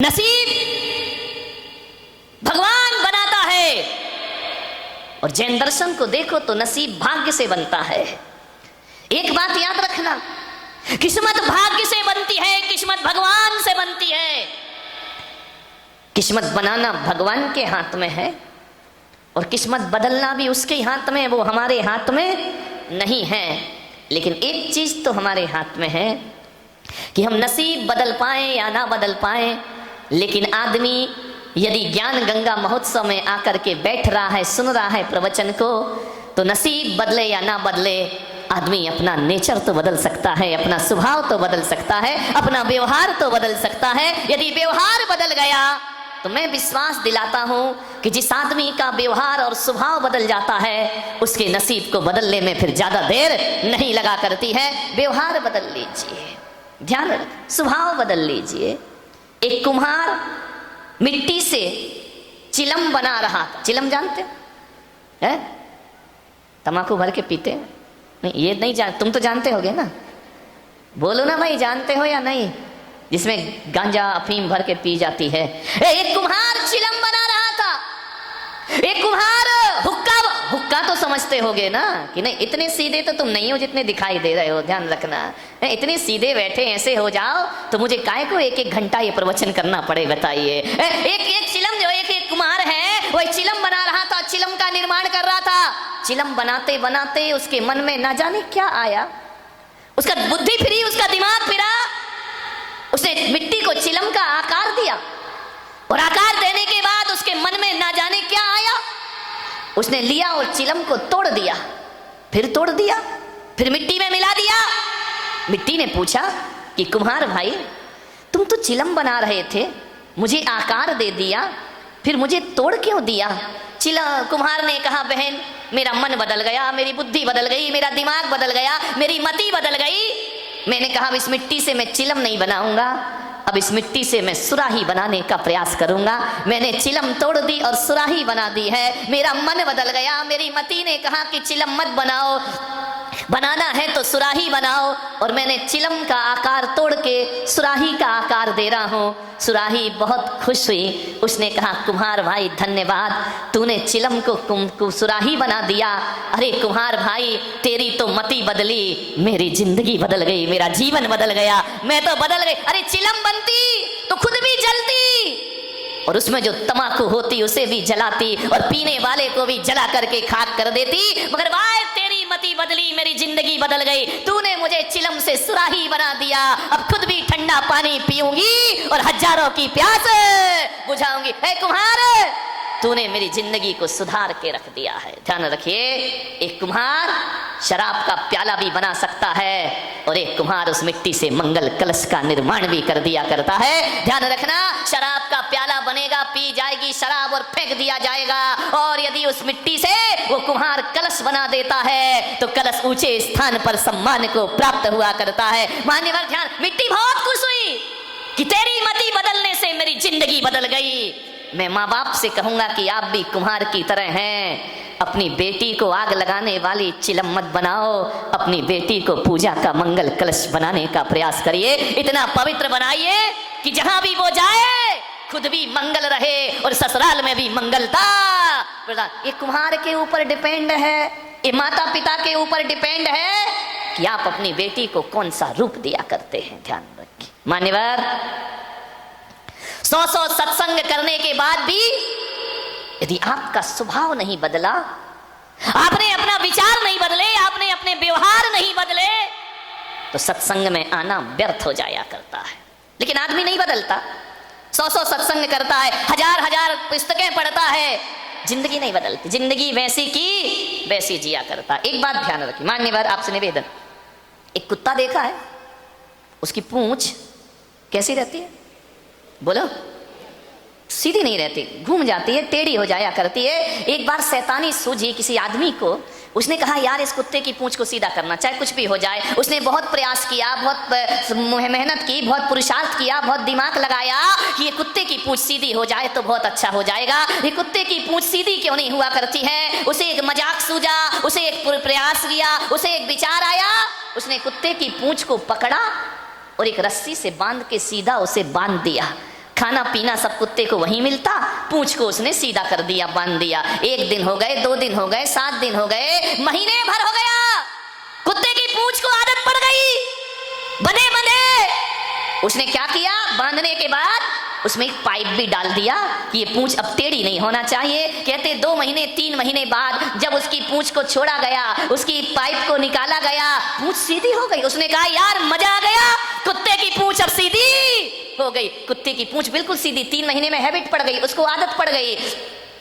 नसीब भगवान बनाता है। और जैन दर्शन को देखो तो नसीब भाग्य से बनता है। एक बात याद रखना, किस्मत भाग्य से बनती है, किस्मत भगवान से बनती है। किस्मत बनाना भगवान के हाथ में है और किस्मत बदलना भी उसके हाथ में, वो हमारे हाथ में नहीं है। लेकिन एक चीज तो हमारे हाथ में है कि हम नसीब बदल पाए या ना बदल पाए। लेकिन आदमी यदि ज्ञान गंगा महोत्सव में आकर के बैठ रहा है, सुन रहा है प्रवचन को, तो नसीब बदले या ना बदले, आदमी अपना नेचर तो बदल सकता है, अपना स्वभाव तो बदल सकता है, अपना व्यवहार तो बदल सकता है। यदि व्यवहार बदल गया तो मैं विश्वास दिलाता हूं कि जिस आदमी का व्यवहार और स्वभाव बदल जाता है, उसके नसीब को बदलने में फिर ज्यादा देर नहीं लगा करती है। व्यवहार बदल लीजिए, ध्यान रख, स्वभाव बदल लीजिए। एक कुम्हार मिट्टी से चिलम बना रहा था। चिलम जानते हैं? तम्बाकू भर के पीते? नहीं, ये नहीं जान, तुम तो जानते होगे ना, बोलो ना भाई, जानते हो या नहीं? जिसमें गांजा अफीम भर के पी जाती है। एक कुम्हार चिलम बना रहा था। एक कुम्हार हुक्का तो समझते होगे ना कि नहीं? इतने सीधे तो तुम नहीं हो जितने दिखाई दे रहे हो, ध्यान रखना। इतने सीधे बैठे ऐसे हो जाओ तो मुझे काहे को एक एक घंटा ये प्रवचन करना पड़े, बताइए। एक चिलम जो एक कुम्हार है, वो एक चिलम बना रहा था, चिलम का निर्माण कर रहा था। चिलम बनाते बनाते उसके मन में ना जाने क्या आया, उसका बुद्धि फिरी, उसका दिमाग फिरा। उसने मिट्टी को चिलम का आकार दिया और आकार देने के बाद उसके मन में ना जाने क्या आया, उसने लिया और चिलम को तोड़ दिया, फिर तोड़ दिया, फिर मिट्टी में मिला दिया। मिट्टी ने पूछा कि कुम्हार भाई, तुम तो चिलम बना रहे थे, मुझे आकार दे दिया, फिर मुझे तोड़ क्यों दिया? कुम्हार ने कहा, बहन मेरा मन बदल गया, मेरी बुद्धि बदल गई, मेरा दिमाग बदल गया, मेरी मति बदल गई। मैंने कहा, अब इस मिट्टी से मैं चिलम नहीं बनाऊंगा, अब इस मिट्टी से मैं सुराही बनाने का प्रयास करूंगा। मैंने चिलम तोड़ दी और सुराही बना दी है। मेरा मन बदल गया, मेरी मति ने कहा कि चिलम मत बनाओ, बनाना है तो सुराही बनाओ, और मैंने चिलम का आकार तोड़ के सुराही का आकार दे रहा हूं। सुराही बहुत खुश हुई, उसने कहा, कुम्हार भाई धन्यवाद, तूने चिलम को सुराही बना दिया। अरे कुम्हार भाई, तेरी तो मति बदली, मेरी जिंदगी बदल गई, मेरा जीवन बदल गया, मैं तो बदल गई। अरे चिलम बनती तो खुद भी जलती और उसमें जो तम्बाकू होती उसे भी जलाती और पीने वाले को भी जला करके खाक कर देती। मगर भाई तेरी मति बदली, मेरी जिंदगी बदल गई, तूने मुझे चिलम से सुराही बना दिया, अब खुद भी ठंडा पानी पीऊंगी और हजारों की प्यास बुझाऊंगी। हे कुम्हार, तूने मेरी जिंदगी को सुधार के रख दिया है। ध्यान रखिए, एक कुम्हार शराब का प्याला भी बना सकता है और एक कुम्हार उस मिट्टी से मंगल कलश का निर्माण भी कर दिया करता है। ध्यान रखना, शराब का प्याला बनेगा, पी जाएगी शराब और फेंक दिया जाएगा, और यदि उस मिट्टी से वो कुम्हार कलश बना देता है तो कलश ऊंचे स्थान पर सम्मान को प्राप्त हुआ करता है। मान्यवर ध्यान, मिट्टी बहुत खुश हुई कि तेरी मति बदलने से मेरी जिंदगी बदल गई। मैं माँ बाप से कहूंगा कि आप भी कुम्हार की तरह हैं, अपनी बेटी को आग लगाने वाली चिलम मत बनाओ, अपनी बेटी को पूजा का मंगल कलश बनाने का प्रयास करिए। इतना पवित्र बनाइए कि जहां भी वो जाए खुद भी मंगल रहे और ससुराल में भी मंगलता। ये कुम्हार के ऊपर डिपेंड है, ये माता पिता के ऊपर डिपेंड है कि आप अपनी बेटी को कौन सा रूप दिया करते हैं। ध्यान रखिए मान्यवर, 100 सत्संग करने के बाद भी यदि आपका स्वभाव नहीं बदला, आपने अपना विचार नहीं बदले, आपने अपने व्यवहार नहीं बदले, तो सत्संग में आना व्यर्थ हो जाया करता है। लेकिन आदमी नहीं बदलता, 100 सत्संग करता है, हजार पुस्तकें पढ़ता है, जिंदगी नहीं बदलती, जिंदगी वैसी की वैसी जिया करता। एक बात ध्यान रखिए मान्यवर, आपसे निवेदन, एक कुत्ता देखा है, उसकी पूंछ कैसी रहती है? बोलो, सीधी नहीं रहती, घूम जाती है, टेढ़ी हो जाया करती है। एक बार शैतानी सूझी किसी आदमी को, उसने कहा यार इस कुत्ते की पूंछ को सीधा करना, चाहे कुछ भी हो जाए। उसने बहुत प्रयास किया, बहुत मेहनत की, बहुत पुरुषार्थ किया, बहुत दिमाग लगाया कि ये कुत्ते की पूंछ सीधी हो जाए तो बहुत अच्छा हो जाएगा। ये कुत्ते की पूंछ सीधी क्यों नहीं हुआ करती है? उसे एक मजाक सूझा, उसे एक प्रयास किया, उसे एक विचार आया, उसने कुत्ते की पूंछ को पकड़ा और एक रस्सी से बांध के सीधा उसे बांध दिया। खाना पीना सब कुत्ते को वहीं मिलता, पूंछ को उसने सीधा कर दिया, बांध दिया। 1 दिन हो गए, 2 दिन हो गए, 7 दिन हो गए, महीने भर हो गया, कुत्ते की पूंछ को आदत पड़ गई, बंधे बंधे। उसने क्या किया, बांधने के बाद उसमें एक पाइप भी डाल दिया कि ये पूंछ अब टेढ़ी नहीं होना चाहिए। कहते 2 महीने 3 महीने बाद जब उसकी पूंछ को छोड़ा गया, उसकी पाइप को निकाला गया, पूंछ सीधी हो गई। उसने कहा यार मजा आ गया, कुत्ते की पूंछ अब सीधी हो गई। कुत्ते की पूंछ बिल्कुल सीधी, 3 महीने में हैबिट पड़ गई, उसको आदत पड़ गई।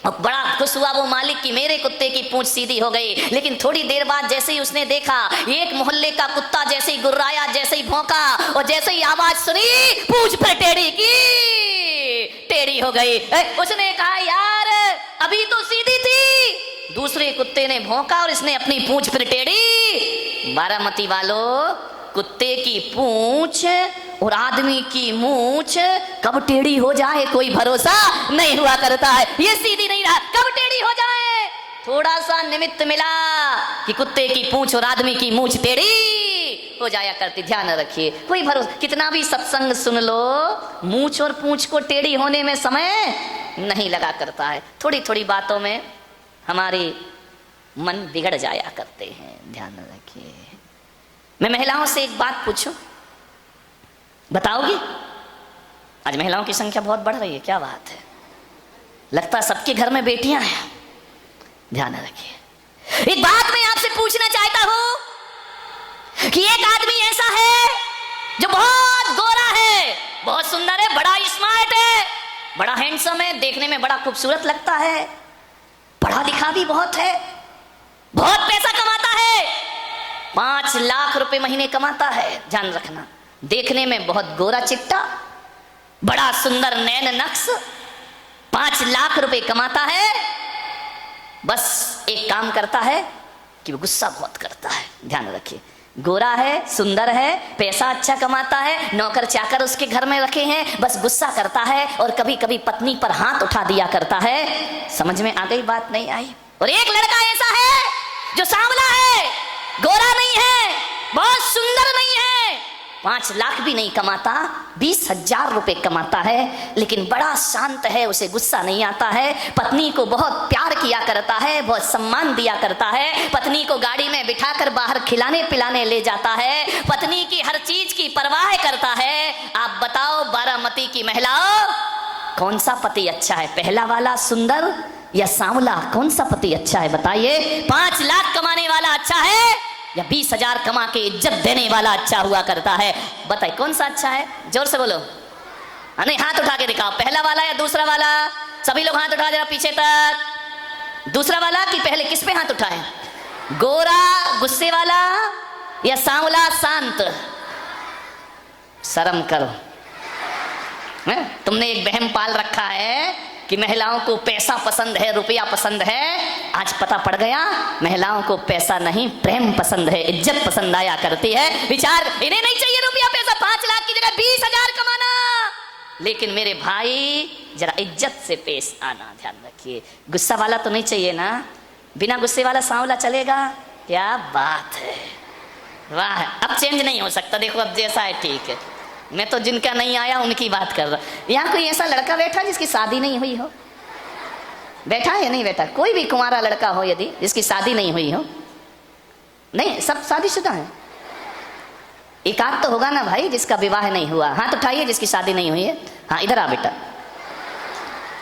और बड़ा खुश हुआ वो मालिक कि मेरे कुत्ते की पूंछ सीधी हो गई। लेकिन थोड़ी देर बाद जैसे ही उसने देखा, एक मोहल्ले का कुत्ता जैसे ही गुर्राया, जैसे ही भौंका और जैसे ही आवाज सुनी, पूंछ पर टेढ़ी की, टेढ़ी हो गई। उसने कहा यार अभी तो सीधी थी। दूसरे कुत्ते ने भौंका और इसने अपनी पूंछ पर टेढ़ी। बारामती वालों, कुत्ते की पूंछ और आदमी की मूंछ कब टेढ़ी हो जाए कोई भरोसा नहीं हुआ करता है। ये सीधी नहीं रहा, कब टेढ़ी हो जाए थोड़ा सा निमित्त मिला कि कुत्ते की पूंछ और आदमी की मूंछ टेढ़ी हो जाया करती। ध्यान रखिए, कोई भरोसा, कितना भी सत्संग सुन लो, मूंछ और पूंछ को टेढ़ी होने में समय नहीं लगा करता है। थोड़ी थोड़ी बातों में हमारे मन बिगड़ जाया करते हैं, ध्यान रखिए। मैं महिलाओं से एक बात पूछूं, बताओगी? आज महिलाओं की संख्या बहुत बढ़ रही है, क्या बात है, लगता है सबके घर में बेटियां हैं। ध्यान रखिए, एक बात मैं आपसे पूछना चाहता हूं कि एक आदमी ऐसा है जो बहुत गोरा है, बहुत सुंदर है, बड़ा स्मार्ट है, बड़ा हैंडसम है, देखने में बड़ा खूबसूरत लगता है, पढ़ा लिखा भी बहुत है, बहुत पैसा कमाता है, 5 लाख रुपए महीने कमाता है। ध्यान रखना, देखने में बहुत गोरा चिट्टा, बड़ा सुंदर नैन नक्श, 5 लाख रुपए कमाता है। बस एक काम करता है कि वो गुस्सा बहुत करता है। ध्यान रखिए, गोरा है, सुंदर है, पैसा अच्छा कमाता है, नौकर चाकर उसके घर में रखे हैं, बस गुस्सा करता है और कभी कभी पत्नी पर हाथ उठा दिया करता है। समझ में आ गई बात, नहीं आई? और एक लड़का ऐसा है जो सांवला है, गोरा नहीं है, बहुत सुंदर नहीं है, 5 लाख भी नहीं कमाता, 20,000 रुपए कमाता है, लेकिन बड़ा शांत है, उसे गुस्सा नहीं आता है, पत्नी को बहुत प्यार किया करता है, बहुत सम्मान दिया करता है, पत्नी को गाड़ी में बिठाकर बाहर खिलाने पिलाने ले जाता है, पत्नी की हर चीज की परवाह करता है। आप बताओ बारामती की महिलाओं, कौन सा पति अच्छा है, पहला वाला सुंदर या सांवला? कौन सा पति अच्छा है बताइए? 5 लाख कमाने वाला अच्छा है या 20,000 कमा के इज्जत देने वाला अच्छा हुआ करता है? बताइए कौन सा अच्छा है, जोर से बोलो। नहीं, हाथ उठा के दिखाओ, पहला वाला या दूसरा वाला? सभी लोग हाथ उठा जरा पीछे तक। दूसरा वाला कि पहले? किस पे हाथ उठाए? गोरा गुस्से वाला या सांवला शांत? शर्म करो, तुमने एक वहम पाल रखा है कि महिलाओं को पैसा पसंद है, रुपया पसंद है। आज पता पड़ गया महिलाओं को पैसा नहीं, प्रेम पसंद है, इज्जत पसंद आया करती है। विचार, इन्हें नहीं चाहिए रुपया पैसा, 5 लाख की जगह 20,000 कमाना, लेकिन मेरे भाई जरा इज्जत से पेश आना। ध्यान रखिए, गुस्सा वाला तो नहीं चाहिए ना, बिना गुस्से वाला सांवला चलेगा? क्या बात है, वाह। अब चेंज नहीं हो सकता, देखो अब जैसा है ठीक है। मैं तो जिनका नहीं आया उनकी बात कर रहा। यहाँ कोई ऐसा लड़का बैठा जिसकी शादी नहीं हुई हो? बैठा है या नहीं बैठा? कोई भी कुंवारा लड़का हो यदि जिसकी शादी नहीं हुई हो? नहीं, सब शादीशुदा है। एक आध तो होगा ना भाई जिसका विवाह नहीं हुआ, हाथ उठाइए जिसकी शादी नहीं हुई है। हाँ इधर आ बेटा,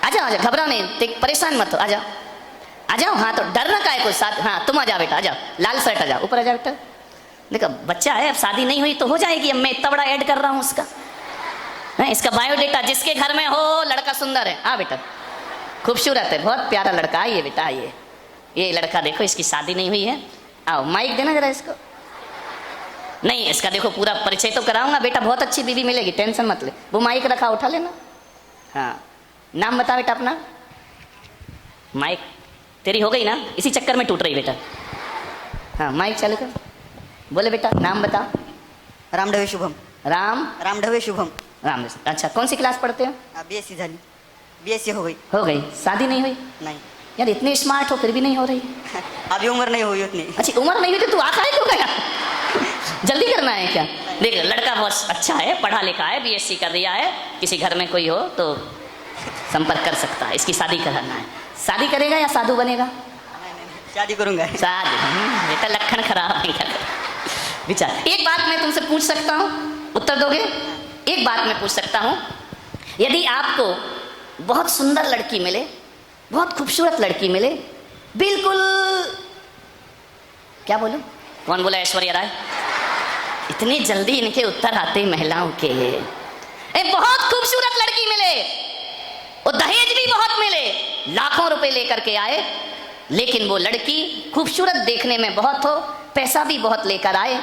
आ जाओ, आ जाओ, घबराओ नहीं, परेशान मत हो, आ जाओ, आ जाओ। हाँ तो डरना का है कुछ साथ? हाँ तुम आ जाओ बेटा, आ जाओ, लाल शर्ट आ जाओ, ऊपर आ जाओ बेटा। देखो बच्चा है, अब शादी नहीं हुई तो हो जाएगी, अब मैं इतना बड़ा ऐड कर रहा हूँ उसका, इसका बायोडेटा। जिसके घर में हो लड़का सुंदर है, हाँ बेटा खूबसूरत है, बहुत प्यारा लड़का, आइए बेटा आइए। ये लड़का देखो इसकी शादी नहीं हुई है, आओ माइक देना जरा इसको। नहीं इसका देखो पूरा परिचय तो कराऊंगा बेटा, बहुत अच्छी बीवी मिलेगी, टेंशन मत ले। वो माइक रखा, उठा लेना। हाँ नाम बता बेटा अपना। माइक तेरी हो गई ना, इसी चक्कर में टूट रही बेटा। हाँ माइक चालू कर, बोले बेटा नाम बता। रामढवे शुभम। रामढवे शुभम। राम। अच्छा कौन सी क्लास पढ़ते हो? BSc झाली, BSc हो गई। हो गई, शादी नहीं हुई? नहीं। यार इतने स्मार्ट हो फिर भी नहीं हो रही? अभी उम्र नहीं हुई उतनी। अच्छा उम्र नहीं हुई तो तू आखा है क्यों गया? जल्दी करना है क्या? देख लड़का बहुत अच्छा है, पढ़ा लिखा है, बीएससी कर दिया है, किसी घर में कोई हो तो संपर्क कर सकता है, इसकी शादी कराना है। शादी करेगा या साधु बनेगा? शादी करूंगा। शादी बेटा लक्षण खराब नहीं कर विचार। एक बात मैं तुमसे पूछ सकता हूँ, उत्तर दोगे? एक बात मैं पूछ सकता हूँ, यदि आपको बहुत सुंदर लड़की मिले, बहुत खूबसूरत लड़की मिले, बिल्कुल क्या बोलूं, कौन बोला? ऐश्वर्या राय। इतनी जल्दी इनके उत्तर आते महिलाओं के। एक बहुत खूबसूरत लड़की मिले और दहेज भी बहुत मिले, लाखों रुपए लेकर के आए, लेकिन वो लड़की खूबसूरत देखने में बहुत हो, पैसा भी बहुत लेकर आए,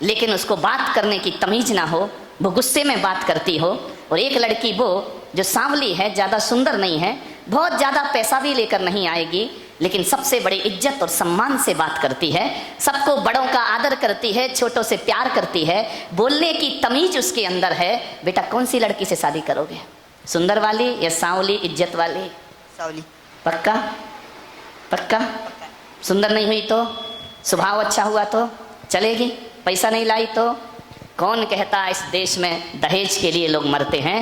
लेकिन उसको बात करने की तमीज ना हो, वो गुस्से में बात करती हो। और एक लड़की वो जो सांवली है, ज़्यादा सुंदर नहीं है, बहुत ज़्यादा पैसा भी लेकर नहीं आएगी, लेकिन सबसे बड़ी इज्जत और सम्मान से बात करती है, सबको बड़ों का आदर करती है, छोटों से प्यार करती है, बोलने की तमीज उसके अंदर है। बेटा कौन सी लड़की से शादी करोगे? सुंदर वाली या सांवली इज्जत वाली? सावली। पक्का? पक्का? सुंदर नहीं हुई तो, स्वभाव अच्छा हुआ तो चलेगी, पैसा नहीं लाई तो? कौन कहता इस देश में दहेज के लिए लोग मरते हैं?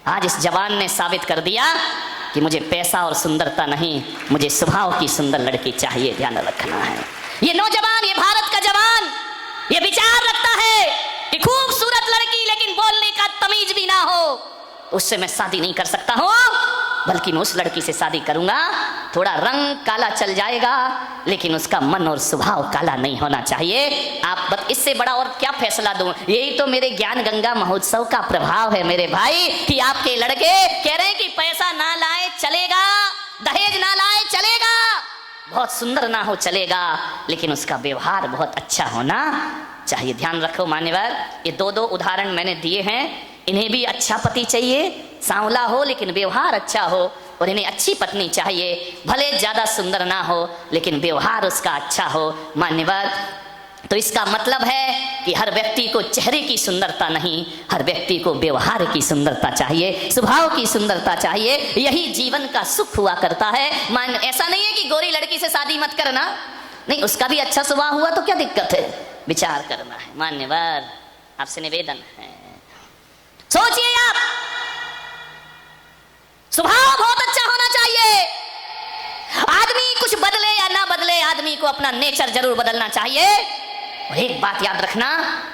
आज इस जवान ने साबित कर दिया कि मुझे पैसा और सुंदरता नहीं, मुझे स्वभाव की सुंदर लड़की चाहिए। ध्यान रखना है। ये नौजवान, ये भारत का जवान ये विचार रखता है कि खूबसूरत लड़की लेकिन बोलने का तमीज भी ना हो, उससे मैं शादी नहीं कर सकता हूं, बल्कि मैं उस लड़की से शादी करूंगा, थोड़ा रंग काला चल जाएगा, लेकिन उसका मन और स्वभाव काला नहीं होना चाहिए। आप बस इससे बड़ा और क्या फैसला दूं? यही तो मेरे ज्ञान गंगा महोत्सव का प्रभाव है मेरे भाई, कि आपके लड़के कह रहे हैं कि पैसा ना लाए चलेगा, दहेज ना लाए चलेगा, बहुत सुंदर ना हो चलेगा, लेकिन उसका व्यवहार बहुत अच्छा होना चाहिए। ध्यान रखो मान्यवर, ये दो उदाहरण मैंने दिए हैं, इन्हें भी अच्छा पति चाहिए, सांवला हो लेकिन व्यवहार अच्छा हो, और इन्हें अच्छी पत्नी चाहिए, भले ज्यादा सुंदर ना हो लेकिन व्यवहार उसका अच्छा हो। मान्यवर, तो इसका मतलब है कि हर व्यक्ति को चेहरे की सुंदरता नहीं, हर व्यक्ति को व्यवहार की सुंदरता चाहिए, स्वभाव की सुंदरता चाहिए, यही जीवन का सुख हुआ करता है। मान ऐसा नहीं है कि गोरी लड़की से शादी मत करना, नहीं, उसका भी अच्छा स्वभाव हुआ तो क्या दिक्कत है, विचार करना है। मान्यवर, आपसे निवेदन है, सोचिए आप, स्वभाव बहुत अच्छा होना चाहिए। आदमी कुछ बदले या ना बदले, आदमी को अपना नेचर जरूर बदलना चाहिए। और एक बात याद रखना,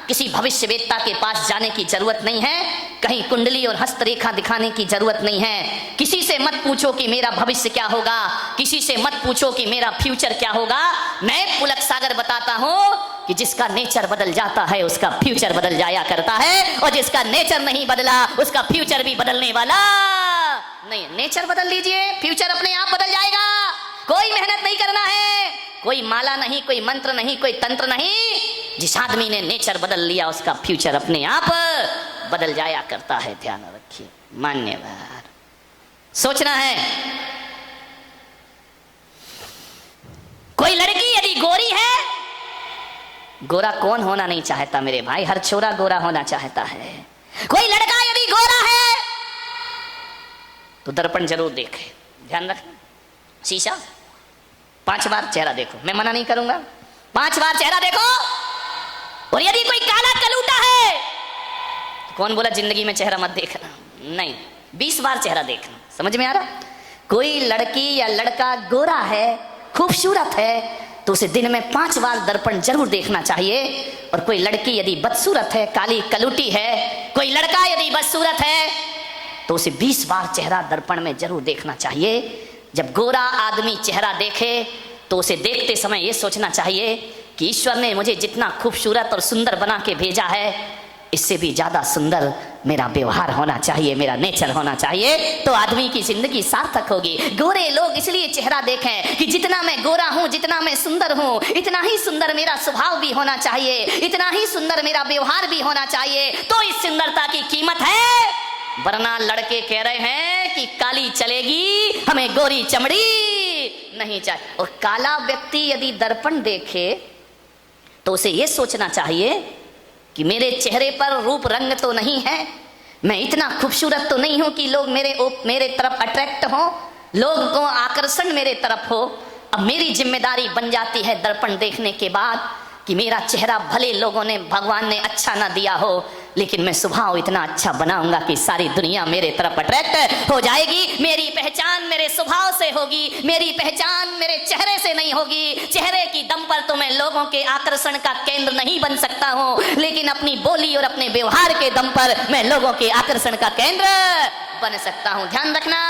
किसी भविष्यवेत्ता के पास जाने की जरूरत नहीं है, कहीं कुंडली और हस्तरेखा दिखाने की जरूरत नहीं है। किसी से मत पूछो कि मेरा भविष्य क्या होगा, किसी से मत पूछो कि मेरा फ्यूचर क्या होगा। मैं पुलक सागर बताता हूं कि जिसका नेचर बदल जाता है उसका फ्यूचर बदल जाया करता है, और जिसका नेचर नहीं बदला उसका फ्यूचर भी बदलने वाला नहीं। नेचर बदल लीजिए, फ्यूचर अपने आप बदल जाएगा। कोई मेहनत नहीं करना है, कोई माला नहीं, कोई मंत्र नहीं, कोई तंत्र नहीं। जिस आदमी ने नेचर बदल लिया उसका फ्यूचर अपने आप बदल जाया करता है। ध्यान रखिए। मान्यवर, सोचना है, कोई लड़की यदि गोरी है, गोरा कौन होना नहीं चाहता मेरे भाई, हर छोरा गोरा होना चाहता है। कोई लड़का यदि गोरा है तो दर्पण जरूर देखे। ध्यान रखना, शीशा 5 बार चेहरा देखो, मैं मना नहीं करूंगा, 5 बार चेहरा देखो। और यदि कोई काला कलूटा है तो कौन बोला जिंदगी में चेहरा मत देखना, नहीं, 20 बार चेहरा देखना। समझ में आ रहा? कोई लड़की या लड़का गोरा है, खूबसूरत है, तो उसे दिन में 5 बार दर्पण जरूर देखना चाहिए। और कोई लड़की यदि बदसूरत है, काली कलूटी है, कोई लड़का यदि बदसूरत है, तो उसे 20 बार चेहरा दर्पण में जरूर देखना चाहिए। जब गोरा आदमी चेहरा देखे तो उसे देखते समय यह सोचना चाहिए कि ईश्वर ने मुझे जितना खूबसूरत और सुंदर बना के भेजा है, इससे भी ज्यादा सुंदर मेरा व्यवहार होना चाहिए, मेरा नेचर होना चाहिए, तो आदमी की जिंदगी सार्थक होगी। गोरे लोग इसलिए चेहरा देखें कि जितना मैं गोरा हूं, जितना मैं सुंदर हूं, इतना ही सुंदर मेरा स्वभाव भी होना चाहिए, इतना ही सुंदर मेरा व्यवहार भी होना चाहिए, तो इस सुंदरता की कीमत है। वरना लड़के कह रहे हैं कि काली चलेगी, हमें गोरी चमड़ी नहीं चाहिए। और काला व्यक्ति यदि दर्पण देखे तो उसे यह सोचना चाहिए कि मेरे चेहरे पर रूप रंग तो नहीं है, मैं इतना खूबसूरत तो नहीं हूं कि लोग मेरे तरफ अट्रैक्ट हो, लोग को आकर्षण मेरे तरफ हो। अब मेरी जिम्मेदारी बन जाती है दर्पण देखने के बाद कि मेरा चेहरा भले लोगों ने, भगवान ने अच्छा ना दिया हो, लेकिन मैं स्वभाव इतना अच्छा बनाऊंगा कि सारी दुनिया मेरे तरफ अट्रैक्ट हो जाएगी। मेरी पहचान मेरे स्वभाव से होगी, मेरी पहचान मेरे चेहरे से नहीं होगी। चेहरे की दम पर तो मैं लोगों के आकर्षण का केंद्र नहीं बन सकता हूं, लेकिन अपनी बोली और अपने व्यवहार के दम पर मैं लोगों के आकर्षण का केंद्र बन सकता हूं। ध्यान रखना।